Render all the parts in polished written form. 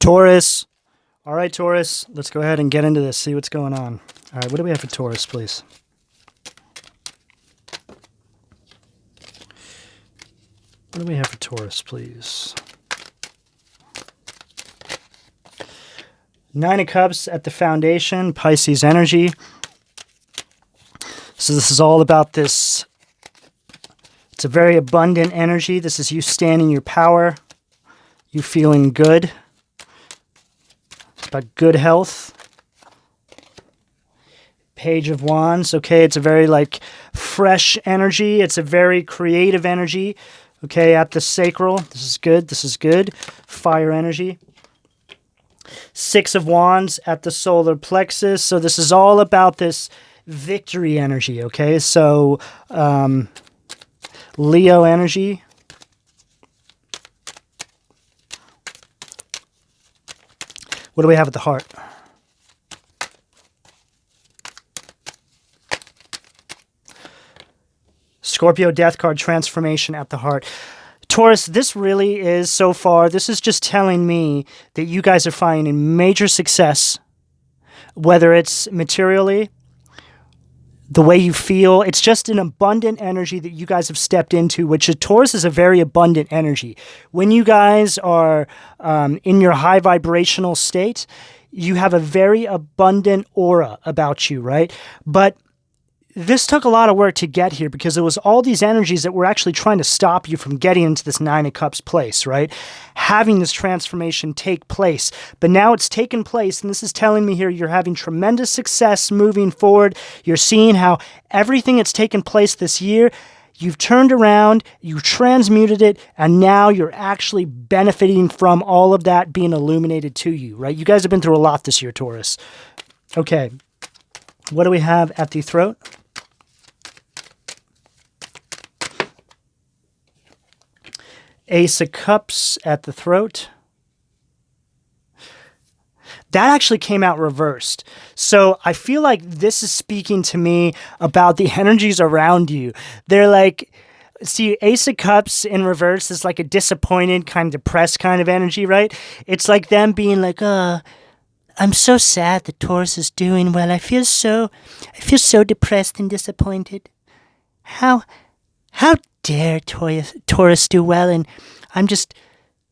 Taurus. All right, Taurus. Let's go ahead and get into this, see what's going on. All right, what do we have for Taurus, please? What do we have for Taurus, please? Nine of Cups at the foundation, Pisces energy. So this is all about this. It's a very abundant energy. This is you standing your power, you feeling good. It's about good health. Page of Wands. Okay, it's a very like fresh energy. It's a very creative energy. Okay, at the sacral. This is good. This is good. Fire energy. Six of Wands at the solar plexus. So this is all about this victory energy, okay? So Leo energy. What do we have at the heart? Scorpio death card, transformation at the heart. Taurus, this really is, so far, this is just telling me that you guys are finding major success, whether it's materially, the way you feel. It's just an abundant energy that you guys have stepped into, which Taurus is a very abundant energy. When you guys are in your high vibrational state, you have a very abundant aura about you, right? But this took a lot of work to get here because it was all these energies that were actually trying to stop you from getting into this Nine of Cups place, right? Having this transformation take place. But now it's taken place, and this is telling me here you're having tremendous success moving forward. You're seeing how everything that's taken place this year, you've turned around, you transmuted it, and now you're actually benefiting from all of that being illuminated to you, right? You guys have been through a lot this year, Taurus. Okay, what do we have at the throat? Ace of Cups at the throat. That actually came out reversed. So I feel like this is speaking to me about the energies around you. They're like, see, Ace of Cups in reverse is like a disappointed, kind of depressed kind of energy, right? It's like them being like, oh, I'm so sad that Taurus is doing well. I feel so depressed and disappointed. How dare Taurus do well, and I'm just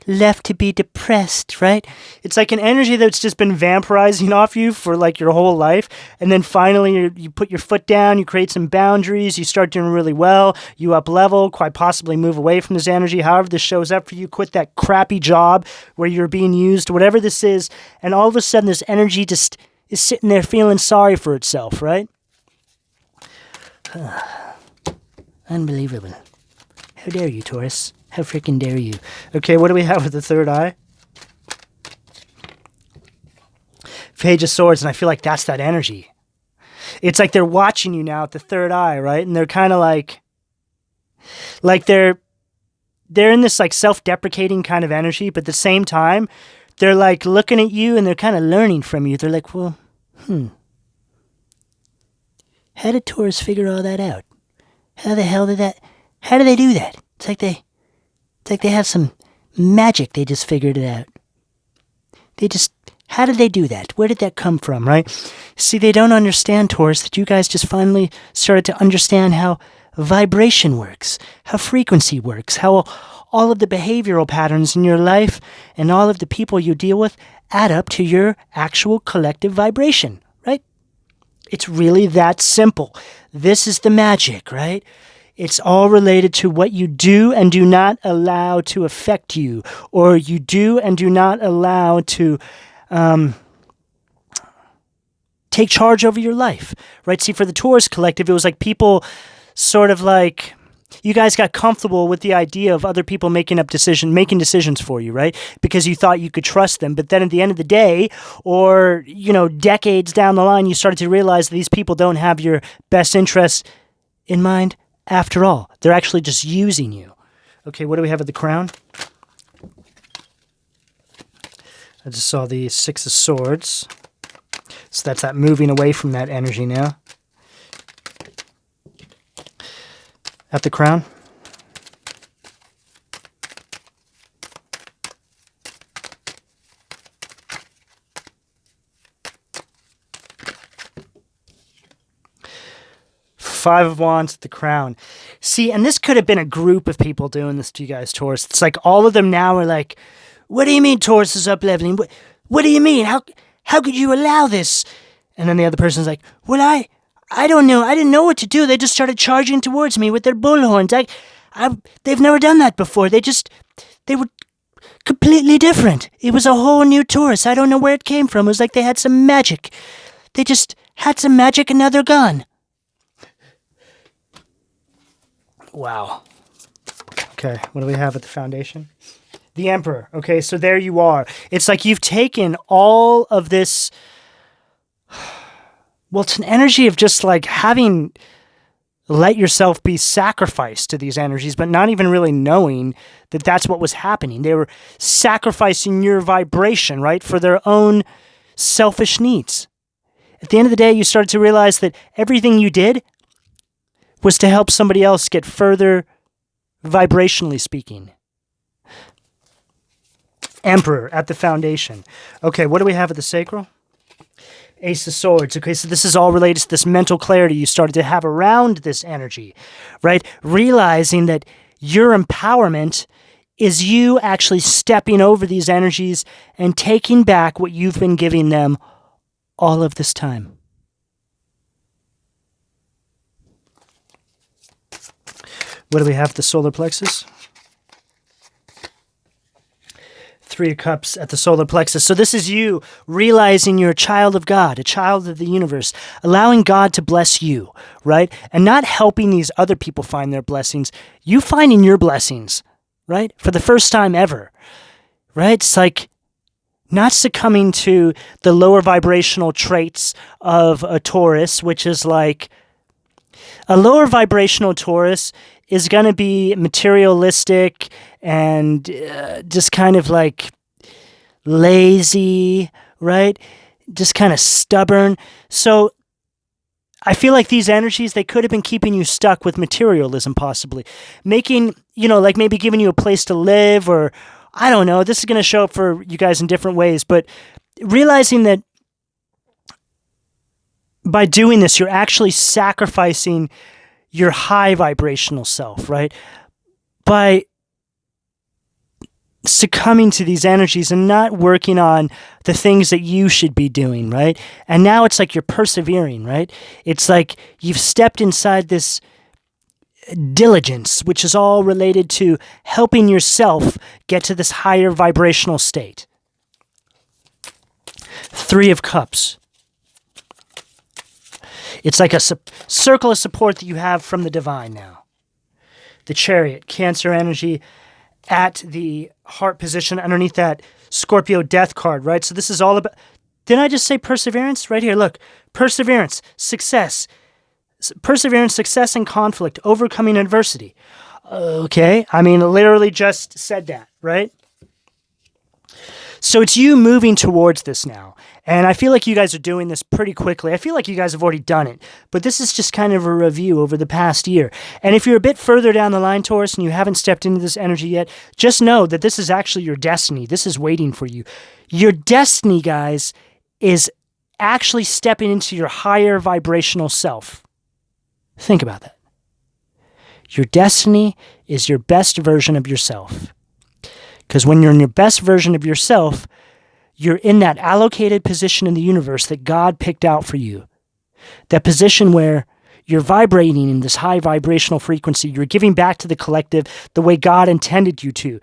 left to be depressed, right? It's like an energy that's just been vampirizing off you for like your whole life, and then finally you put your foot down, you create some boundaries, you start doing really well, you up level, quite possibly move away from this energy, however this shows up for you, quit that crappy job where you're being used, whatever this is, and all of a sudden this energy just is sitting there feeling sorry for itself, right? Unbelievable. How dare you, Taurus? How freaking dare you? Okay, what do we have with the third eye? Page of Swords, and I feel like that's that energy. It's like they're watching you now at the third eye, right? And they're kind of like they're in this like self-deprecating kind of energy, but at the same time, they're like looking at you and they're kind of learning from you. They're like, well, how did Taurus figure all that out? How the hell how do they do that? It's like they have some magic. They just figured it out. How did they do that? Where did that come from, right? See, they don't understand, Taurus, that you guys just finally started to understand how vibration works, how frequency works, how all of the behavioral patterns in your life and all of the people you deal with add up to your actual collective vibration, right? It's really that simple. This is the magic, right? It's all related to what you do and do not allow to affect you, or you do and do not allow to take charge over your life, right? See, for the Taurus collective, it was like people sort of like, you guys got comfortable with the idea of other people making decisions for you, right? Because you thought you could trust them. But then at the end of the day, or, decades down the line, you started to realize that these people don't have your best interests in mind after all. They're actually just using you. Okay, what do we have at the crown? I just saw the Six of Swords. So that's that moving away from that energy now. At the crown. Five of Wands at the crown. See, and this could have been a group of people doing this to you guys, Taurus. It's like all of them now are like, what do you mean Taurus is up leveling? What do you mean? How could you allow this? And then the other person's like, well, I don't know. I didn't know what to do. They just started charging towards me with their bullhorns. They've never done that before. They were completely different. It was a whole new Taurus. I don't know where it came from. It was like they had some magic. They just had some magic and now they're gone. Wow. Okay, what do we have at the foundation? The Emperor. Okay, so there you are. It's like you've taken all of this. Well, it's an energy of just like having let yourself be sacrificed to these energies, but not even really knowing that that's what was happening. They were sacrificing your vibration, right, for their own selfish needs. At the end of the day, you started to realize that everything you did was to help somebody else get further, vibrationally speaking. Emperor at the foundation. Okay, what do we have at the sacral? Ace of Swords. Okay, so this is all related to this mental clarity you started to have around this energy, right? Realizing that your empowerment is you actually stepping over these energies and taking back what you've been giving them all of this time. What do we have at the solar plexus? Three of Cups at the solar plexus. So this is you realizing you're a child of God, a child of the universe, allowing God to bless you, right? And not helping these other people find their blessings. You finding your blessings, right? For the first time ever, right? It's like not succumbing to the lower vibrational traits of a Taurus, which is like a lower vibrational Taurus is going to be materialistic and just kind of like lazy, right? Just kind of stubborn. So I feel like these energies, they could have been keeping you stuck with materialism possibly. Making, like maybe giving you a place to live or, I don't know, this is going to show up for you guys in different ways, but realizing that by doing this, you're actually sacrificing your high vibrational self, right? By succumbing to these energies and not working on the things that you should be doing, right? And now it's like you're persevering, right? It's like you've stepped inside this diligence, which is all related to helping yourself get to this higher vibrational state. Three of Cups. It's like a circle of support that you have from the divine now. The Chariot, Cancer energy at the heart position underneath that Scorpio death card, right? So this is all about, didn't I just say perseverance? Right here, look. Perseverance, success. Perseverance, success in conflict, overcoming adversity. Okay, I mean, literally just said that, right? So it's you moving towards this now. And I feel like you guys are doing this pretty quickly. I feel like you guys have already done it. But this is just kind of a review over the past year. And if you're a bit further down the line, Taurus, and you haven't stepped into this energy yet, just know that this is actually your destiny. This is waiting for you. Your destiny, guys, is actually stepping into your higher vibrational self. Think about that. Your destiny is your best version of yourself. Because when you're in your best version of yourself, you're in that allocated position in the universe that God picked out for you. That position where you're vibrating in this high vibrational frequency. You're giving back to the collective the way God intended you to.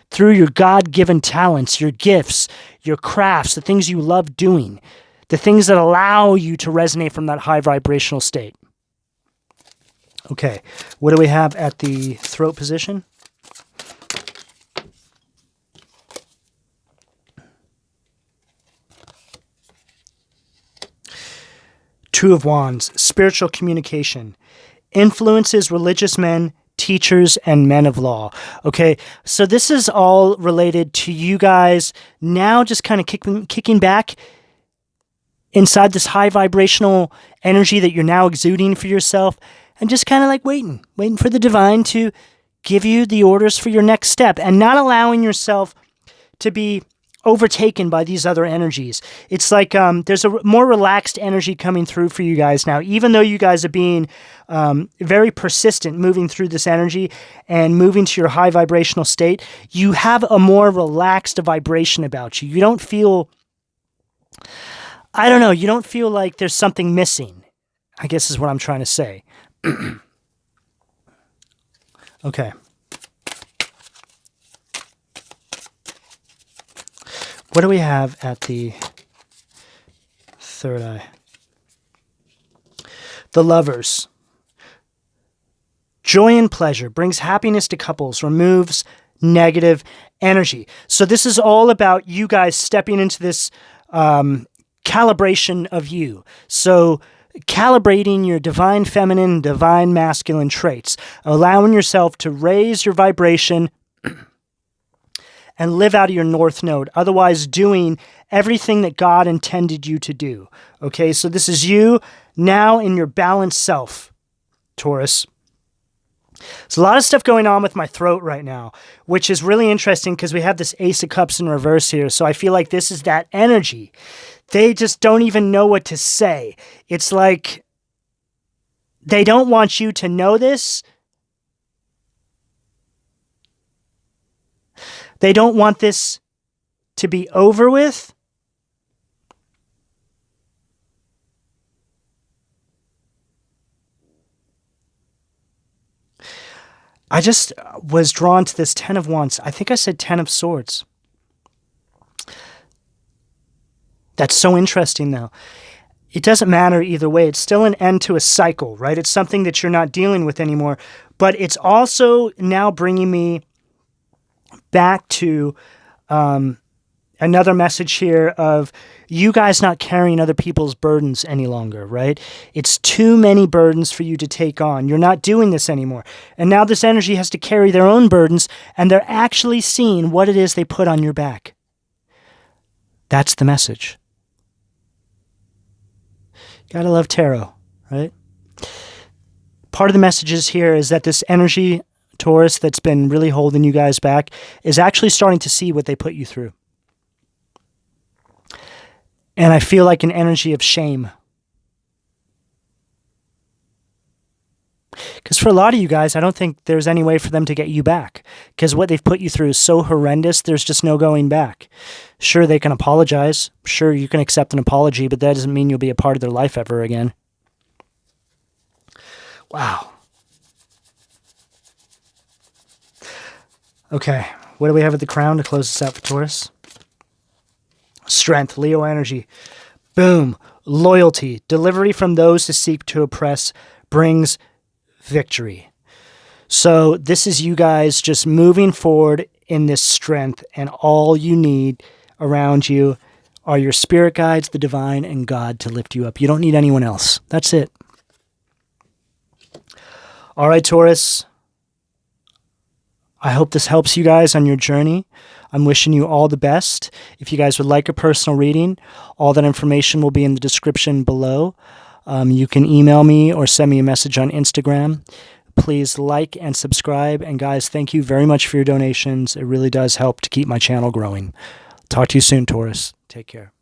Through your God-given talents, your gifts, your crafts, the things you love doing. The things that allow you to resonate from that high vibrational state. Okay, what do we have at the throat position? Two of Wands, spiritual communication, influences religious men, teachers, and men of law. Okay, so this is all related to you guys now just kind of kicking back inside this high vibrational energy that you're now exuding for yourself and just kind of like waiting for the divine to give you the orders for your next step and not allowing yourself to be overtaken by these other energies. It's like there's a more relaxed energy coming through for you guys now, even though you guys are being very persistent moving through this energy and moving to your high vibrational state. You have a more relaxed vibration about you. You don't feel, I don't know, you don't feel like there's something missing, I guess is what I'm trying to say. Okay. What do we have at the third eye? The Lovers. Joy and pleasure brings happiness to couples, removes negative energy. So this is all about you guys stepping into this calibration of you. So calibrating your divine feminine, divine masculine traits, allowing yourself to raise your vibration and live out of your north node, otherwise doing everything that God intended you to do. Okay, so this is you now in your balanced self, Taurus. There's a lot of stuff going on with my throat right now, which is really interesting because we have this Ace of Cups in reverse here. So I feel like this is that energy. They just don't even know what to say. It's like they don't want you to know this. They don't want this to be over with. I just was drawn to this 10 of Wands. I think I said 10 of Swords. That's so interesting, though. It doesn't matter either way. It's still an end to a cycle, right? It's something that you're not dealing with anymore. But it's also now bringing me back to another message here of you guys not carrying other people's burdens any longer, right? It's too many burdens for you to take on. You're not doing this anymore. And now this energy has to carry their own burdens, and they're actually seeing what it is they put on your back. That's the message. Gotta love tarot, right? Part of the messages here is that this energy, Taurus, that's been really holding you guys back is actually starting to see what they put you through. And I feel like an energy of shame. Because for a lot of you guys, I don't think there's any way for them to get you back. Because what they've put you through is so horrendous, there's just no going back. Sure, they can apologize. Sure, you can accept an apology, but that doesn't mean you'll be a part of their life ever again. Wow. Okay, what do we have at the crown to close this out for Taurus? Strength, Leo energy. Boom. Loyalty. Delivery from those who seek to oppress brings victory. So this is you guys just moving forward in this strength, and all you need around you are your spirit guides, the divine, and God to lift you up. You don't need anyone else. That's it. All right, Taurus. I hope this helps you guys on your journey. I'm wishing you all the best. If you guys would like a personal reading, all that information will be in the description below. You can email me or send me a message on Instagram. Please like and subscribe. And guys, thank you very much for your donations. It really does help to keep my channel growing. Talk to you soon, Taurus. Take care.